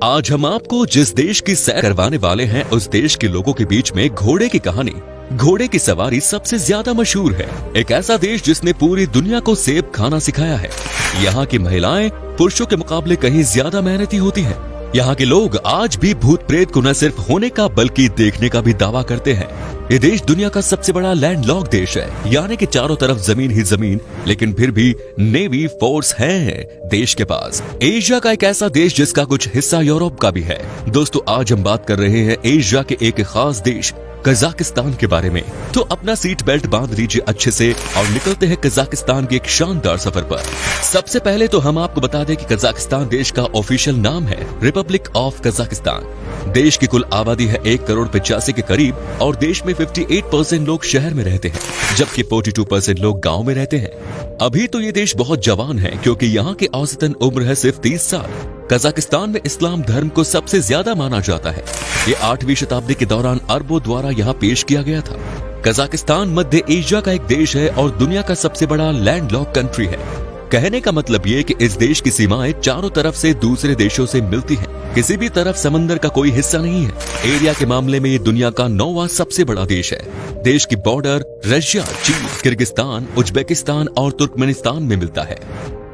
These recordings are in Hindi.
आज हम आपको जिस देश की सैर करवाने वाले हैं उस देश के लोगों के बीच में घोड़े की कहानी, घोड़े की सवारी सबसे ज्यादा मशहूर है। एक ऐसा देश जिसने पूरी दुनिया को सेब खाना सिखाया है। यहाँ की महिलाएं पुरुषों के मुकाबले कहीं ज्यादा मेहनती होती हैं। यहाँ के लोग आज भी भूत प्रेत को न सिर्फ होने का बल्कि देखने का भी दावा करते हैं। ये देश दुनिया का सबसे बड़ा लैंडलॉक देश है, यानी कि चारों तरफ जमीन ही जमीन, लेकिन फिर भी नेवी फोर्स है देश के पास। एशिया का एक ऐसा देश जिसका कुछ हिस्सा यूरोप का भी है। दोस्तों, आज हम बात कर रहे हैं एशिया के एक खास देश कजाकिस्तान के बारे में। तो अपना सीट बेल्ट बांध लीजिए अच्छे से और निकलते हैं कजाकिस्तान के एक शानदार सफर पर। सबसे पहले तो हम आपको बता दें कि कजाकिस्तान देश का ऑफिशियल नाम है रिपब्लिक ऑफ कजाकिस्तान। देश की कुल आबादी है 1,85 करोड़ के करीब और देश में 58% लोग शहर में रहते हैं, जबकि 42% लोग गाँव में रहते हैं। अभी तो ये देश बहुत जवान है क्योंकि यहाँ की औसतन उम्र है सिर्फ 30 साल। कजाकिस्तान में इस्लाम धर्म को सबसे ज्यादा माना जाता है। ये 8वीं शताब्दी के दौरान अरबों द्वारा यहाँ पेश किया गया था। कजाकिस्तान मध्य एशिया का एक देश है और दुनिया का सबसे बड़ा लैंडलॉक कंट्री है। कहने का मतलब ये कि इस देश की सीमाएं चारों तरफ से दूसरे देशों से मिलती हैं। किसी भी तरफ समंदर का कोई हिस्सा नहीं है। एरिया के मामले में ये दुनिया का 9वां सबसे बड़ा देश है। देश की बॉर्डर रशिया, चीन, किर्गिस्तान, उज्बेकिस्तान और तुर्कमेनिस्तान में मिलता है।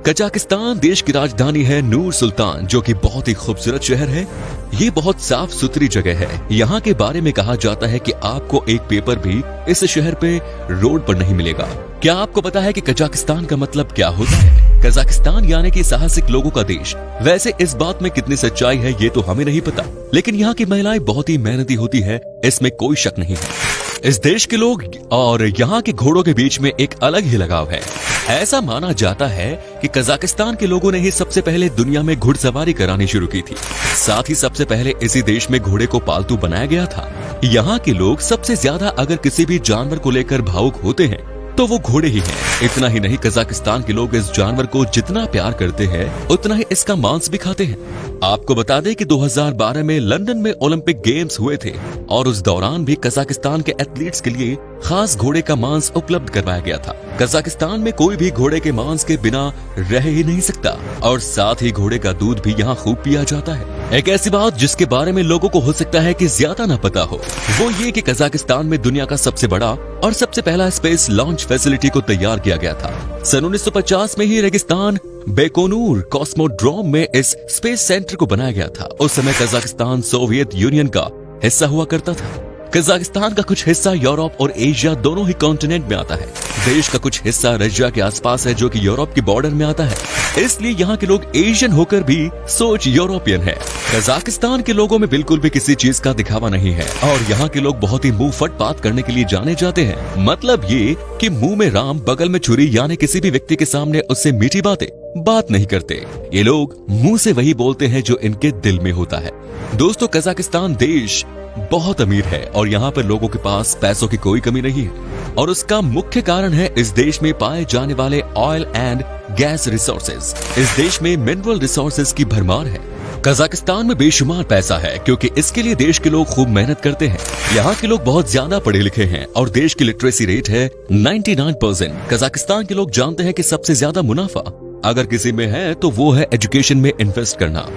कजाकिस्तान देश की राजधानी है नूर सुल्तान, जो कि बहुत ही खूबसूरत शहर है। ये बहुत साफ सुथरी जगह है। यहाँ के बारे में कहा जाता है कि आपको एक पेपर भी इस शहर पे रोड पर नहीं मिलेगा। क्या आपको पता है कि कजाकिस्तान का मतलब क्या होता है? कजाकिस्तान यानी कि साहसिक लोगों का देश। वैसे इस बात में कितनी सच्चाई है ये तो हमें नहीं पता, लेकिन यहाँ की महिलाएं बहुत ही मेहनती होती है, इसमें कोई शक नहीं है। इस देश के लोग और यहाँ के घोड़ों के बीच में एक अलग ही लगाव है। ऐसा माना जाता है कि कजाकिस्तान के लोगों ने ही सबसे पहले दुनिया में घुड़सवारी करानी शुरू की थी। साथ ही सबसे पहले इसी देश में घोड़े को पालतू बनाया गया था। यहाँ के लोग सबसे ज्यादा अगर किसी भी जानवर को लेकर भावुक होते हैं तो वो घोड़े ही हैं। इतना ही नहीं, कजाकिस्तान के लोग इस जानवर को जितना प्यार करते हैं उतना ही इसका मांस भी खाते हैं। आपको बता दें कि 2012 में लंदन में ओलंपिक गेम्स हुए थे और उस दौरान भी कजाकिस्तान के एथलीट्स के लिए खास घोड़े का मांस उपलब्ध करवाया गया था। कजाकिस्तान में कोई भी घोड़े के मांस के बिना रह ही नहीं सकता और साथ ही घोड़े का दूध भी यहाँ खूब पिया जाता है। एक ऐसी बात जिसके बारे में लोगों को हो सकता है कि ज्यादा न पता हो, वो ये कि कजाकिस्तान में दुनिया का सबसे बड़ा और सबसे पहला स्पेस लॉन्च फैसिलिटी को तैयार किया गया था। सन 1950 में ही रेगिस्तान बेकोनूर कॉस्मोड्रोम में इस स्पेस सेंटर को बनाया गया था। उस समय कजाकिस्तान सोवियत यूनियन का हिस्सा हुआ करता था। कजाकिस्तान का कुछ हिस्सा यूरोप और एशिया दोनों ही कॉन्टिनेंट में आता है। देश का कुछ हिस्सा रशिया के आसपास है जो कि यूरोप की बॉर्डर में आता है। इसलिए यहाँ के लोग एशियन होकर भी सोच यूरोपियन है। कजाकिस्तान के लोगों में बिल्कुल भी किसी चीज का दिखावा नहीं है और यहाँ के लोग बहुत ही मुंह फट बात करने के लिए जाने जाते हैं। मतलब ये कि मुंह में राम बगल में छुरी, यानी किसी भी व्यक्ति के सामने उससे मीठी बात नहीं करते। ये लोग मुंह से वही बोलते हैं जो इनके दिल में होता है। दोस्तों, कजाकिस्तान देश बहुत अमीर है और यहाँ पर लोगों के पास पैसों की कोई कमी नहीं है और उसका मुख्य कारण है इस देश में पाए जाने वाले ऑयल एंड गैस रिसोर्सेज। इस देश में मिनरल रिसोर्सेज की भरमार है। कजाकिस्तान में बेशुमार पैसा है क्योंकि इसके लिए देश के लोग खूब मेहनत करते हैं। यहाँ के लोग बहुत ज्यादा पढ़े लिखे हैं और देश की लिटरेसी रेट है 99%। कजाकिस्तान के लोग जानते हैं कि सबसे ज्यादा मुनाफा अगर किसी में है तो वो है एजुकेशन में इन्वेस्ट करना।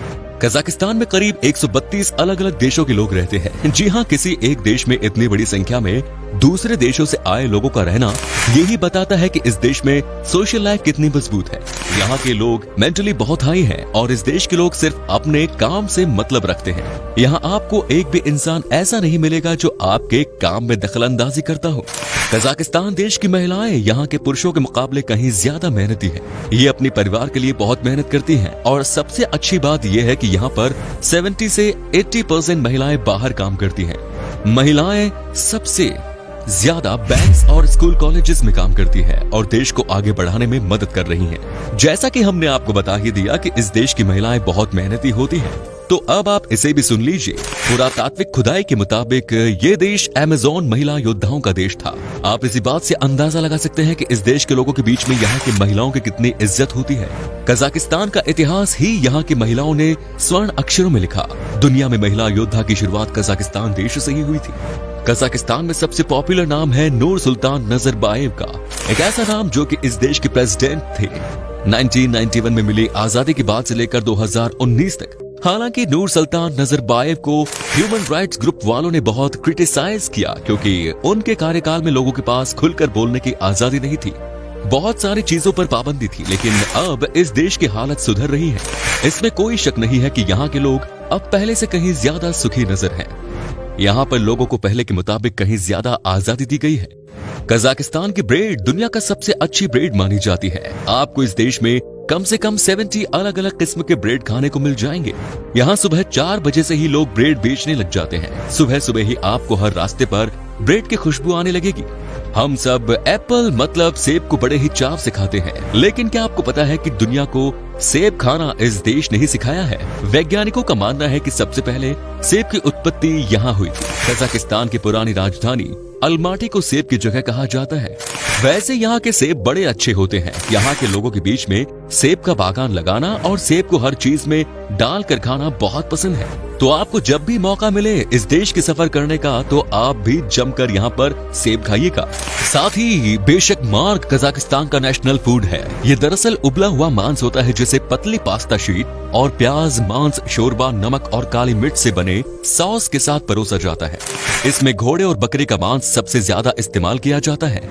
कजाकिस्तान में करीब 132 अलग अलग देशों के लोग रहते हैं। जी हाँ, किसी एक देश में इतनी बड़ी संख्या में दूसरे देशों से आए लोगों का रहना यही बताता है कि इस देश में सोशल लाइफ कितनी मजबूत है। यहाँ के लोग मेंटली बहुत हाई हैं और इस देश के लोग सिर्फ अपने काम से मतलब रखते हैं। यहाँ आपको एक भी इंसान ऐसा नहीं मिलेगा जो आपके काम में दखलंदाजी करता हो। कजाकिस्तान देश की महिलाएं यहाँ के पुरुषों के मुकाबले कहीं ज्यादा मेहनती है। ये अपने परिवार के लिए बहुत मेहनत करती हैं और सबसे अच्छी बात यह है कि यहाँ पर 70 से 80% महिलाएं बाहर काम करती हैं। महिलाएं सबसे ज्यादा बैंक्स और स्कूल कॉलेजेस में काम करती है और देश को आगे बढ़ाने में मदद कर रही हैं। जैसा कि हमने आपको बता ही दिया कि इस देश की महिलाएं बहुत मेहनती होती हैं, तो अब आप इसे भी सुन लीजिए। पुरातात्विक खुदाई के मुताबिक ये देश अमेज़न महिला योद्धाओं का देश था। आप इसी बात से अंदाजा लगा सकते हैं कि इस देश के लोगों के बीच में यहाँ की महिलाओं की कितनी इज्जत होती है। कजाकिस्तान का इतिहास ही यहाँ की महिलाओं ने स्वर्ण अक्षरों में लिखा। दुनिया में महिला योद्धा की शुरुआत कजाकिस्तान देश से ही हुई थी। कजाकिस्तान में सबसे पॉपुलर नाम है नूर सुल्तान नजरबायेव का, एक ऐसा नाम जो कि इस देश के प्रेसिडेंट थे। 1991 में मिली आजादी के बाद से लेकर 2019 तक हालांकि नूर सुल्तान नजरबायेव को ह्यूमन राइट्स ग्रुप वालों ने बहुत क्रिटिसाइज किया क्योंकि उनके कार्यकाल में लोगों के पास खुलकर बोलने की आजादी नहीं थी, बहुत सारी चीजों पर पाबंदी थी। लेकिन अब इस देश की हालत सुधर रही है, इसमें कोई शक नहीं है कि यहाँ के लोग अब पहले से कहीं ज्यादा सुखी नजर हैं। यहाँ पर लोगों को पहले के मुताबिक कहीं ज्यादा आजादी दी गई है। कजाकिस्तान की ब्रेड दुनिया का सबसे अच्छी ब्रेड मानी जाती है। आपको इस देश में कम से कम 70 अलग अलग किस्म के ब्रेड खाने को मिल जाएंगे। यहाँ सुबह 4 बजे से ही लोग ब्रेड बेचने लग जाते हैं। सुबह सुबह ही आपको हर रास्ते पर ब्रेड की खुशबू आने लगेगी। हम सब एप्पल मतलब सेब को बड़े ही चाव से खाते हैं, लेकिन क्या आपको पता है कि दुनिया को सेब खाना इस देश ने ही सिखाया है। वैज्ञानिकों का मानना है कि सबसे पहले सेब की उत्पत्ति यहाँ हुई थी। कजाकिस्तान की पुरानी राजधानी अलमाटी को सेब की जगह कहा जाता है। वैसे यहाँ के सेब बड़े अच्छे होते हैं। यहाँ के लोगों के बीच में सेब का बागान लगाना और सेब को हर चीज में डाल कर खाना बहुत पसंद है। तो आपको जब भी मौका मिले इस देश की सफर करने का, तो आप भी जमकर यहाँ पर सेब खाइएगा। साथ ही बेशक मार्ग कजाकिस्तान का नेशनल फूड है। ये दरअसल उबला हुआ मांस होता है जिसे पतली पास्ता शीट और प्याज, मांस, शोरबा, नमक और काली मिर्च से बने सॉस के साथ परोसा जाता है। इसमें घोड़े और बकरे का मांस सबसे ज्यादा इस्तेमाल किया जाता है।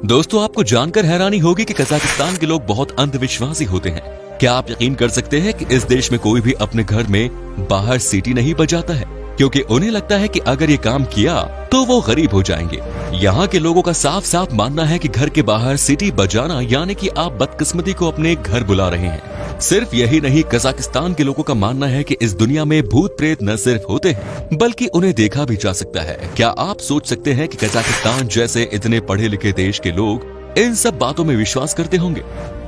दोस्तों, आपको जानकर हैरानी होगी कि कजाकिस्तान के लोग बहुत अंधविश्वासी होते हैं। क्या आप यकीन कर सकते हैं कि इस देश में कोई भी अपने घर में बाहर सीटी नहीं बजाता है, क्योंकि उन्हें लगता है कि अगर ये काम किया तो वो गरीब हो जाएंगे। यहाँ के लोगों का साफ साफ मानना है कि घर के बाहर सीटी बजाना यानी कि आप बदकिस्मती को अपने घर बुला रहे हैं। सिर्फ यही नहीं, कजाकिस्तान के लोगों का मानना है कि इस दुनिया में भूत प्रेत न सिर्फ होते हैं बल्कि उन्हें देखा भी जा सकता है। क्या आप सोच सकते हैं कि कजाकिस्तान जैसे इतने पढ़े लिखे देश के लोग इन सब बातों में विश्वास करते होंगे?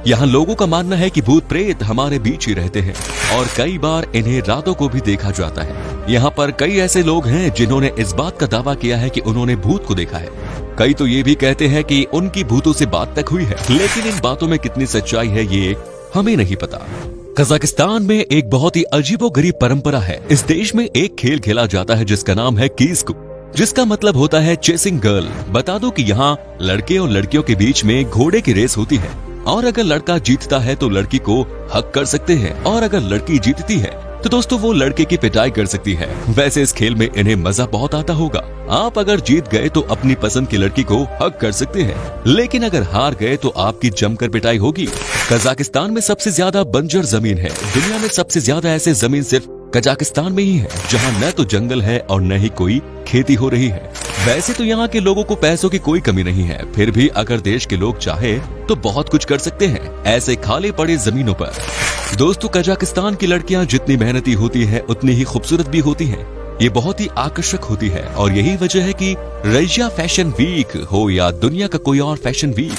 यहाँ लोगों का मानना है कि भूत प्रेत हमारे बीच ही रहते हैं और कई बार इन्हें रातों को भी देखा जाता है। यहाँ पर कई ऐसे लोग हैं जिन्होंने इस बात का दावा किया है कि उन्होंने भूत को देखा है। कई तो ये भी कहते हैं कि उनकी भूतों से बात तक हुई है, लेकिन इन बातों में कितनी सच्चाई है ये हमें नहीं पता। कजाकिस्तान में एक बहुत ही अजीबोगरीब परंपरा है। इस देश में एक खेल खेला जाता है जिसका नाम है कीस्कू, जिसका मतलब होता है चेसिंग गर्ल। बता दो कि यहाँ लड़के और लड़कियों के बीच में घोड़े की रेस होती है और अगर लड़का जीतता है तो लड़की को हक कर सकते हैं और अगर लड़की जीतती है तो दोस्तों वो लड़के की पिटाई कर सकती है। वैसे इस खेल में इन्हें मजा बहुत आता होगा। आप अगर जीत गए तो अपनी पसंद की लड़की को हक कर सकते हैं, लेकिन अगर हार गए तो आपकी जमकर पिटाई होगी। कजाकिस्तान में सबसे ज्यादा बंजर जमीन है। दुनिया में सबसे ज्यादा ऐसे जमीन सिर्फ कजाकिस्तान में ही है जहाँ न तो जंगल है और न ही कोई खेती हो रही है। वैसे तो यहाँ के लोगों को पैसों की कोई कमी नहीं है, फिर भी अगर देश के लोग चाहे तो बहुत कुछ कर सकते हैं ऐसे खाली पड़े जमीनों पर। दोस्तों, कजाकिस्तान की लड़कियां जितनी मेहनती होती है उतनी ही खूबसूरत भी होती हैं। ये बहुत ही आकर्षक होती है और यही वजह है कि रशिया फैशन वीक हो या दुनिया का कोई और फैशन वीक,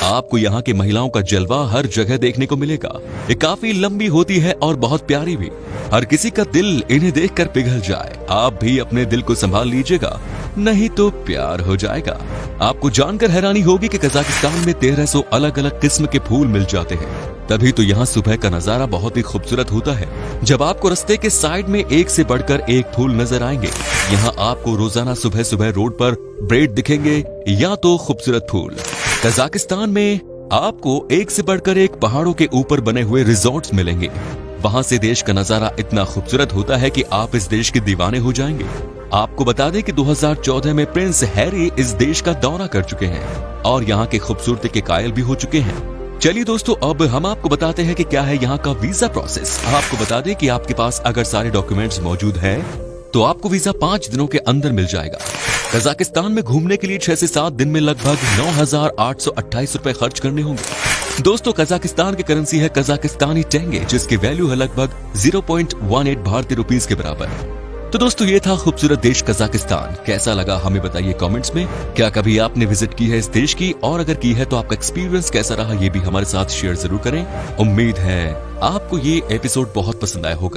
आपको यहाँ की महिलाओं का जलवा हर जगह देखने को मिलेगा। ये काफी लंबी होती है और बहुत प्यारी भी। हर किसी का दिल इन्हें देखकर पिघल जाए। आप भी अपने दिल को संभाल लीजिएगा, नहीं तो प्यार हो जाएगा। आपको जानकर हैरानी होगी कि कजाकिस्तान में 1300 अलग अलग किस्म के फूल मिल जाते हैं। तभी तो यहाँ सुबह का नजारा बहुत ही खूबसूरत होता है, जब आपको रास्ते के साइड में एक से बढ़कर एक फूल नजर आएंगे। यहाँ आपको रोजाना सुबह सुबह रोड पर ब्रेड दिखेंगे या तो खूबसूरत फूल। कजाकिस्तान में आपको एक से बढ़कर एक पहाड़ों के ऊपर बने हुए रिजॉर्ट्स मिलेंगे। वहाँ से देश का नजारा इतना खूबसूरत होता है कि आप इस देश के दीवाने हो जाएंगे। आपको बता दें कि 2014 में प्रिंस हैरी इस देश का दौरा कर चुके हैं और यहाँ के खूबसूरती के कायल भी हो चुके हैं। चलिए दोस्तों, अब हम आपको बताते हैं कि क्या है यहाँ का वीजा प्रोसेस। आपको बता दें कि आपके पास अगर सारे डॉक्यूमेंट्स मौजूद हैं तो आपको वीजा 5 दिनों के अंदर मिल जाएगा। कजाकिस्तान में घूमने के लिए 6 से 7 दिन में लगभग 9,828 रुपए खर्च करने होंगे। दोस्तों, कजाकिस्तान की करेंसी है कजाकिस्तानी टेंगे, जिसकी वैल्यू है लगभग 0.18 भारतीय रुपीस के बराबर। तो दोस्तों, ये था खूबसूरत देश कजाकिस्तान। कैसा लगा हमें बताइए कमेंट्स में। क्या कभी आपने विजिट की है इस देश की, और अगर की है तो आपका एक्सपीरियंस कैसा रहा ये भी हमारे साथ शेयर जरूर करें। उम्मीद है आपको ये एपिसोड बहुत पसंद आया होगा।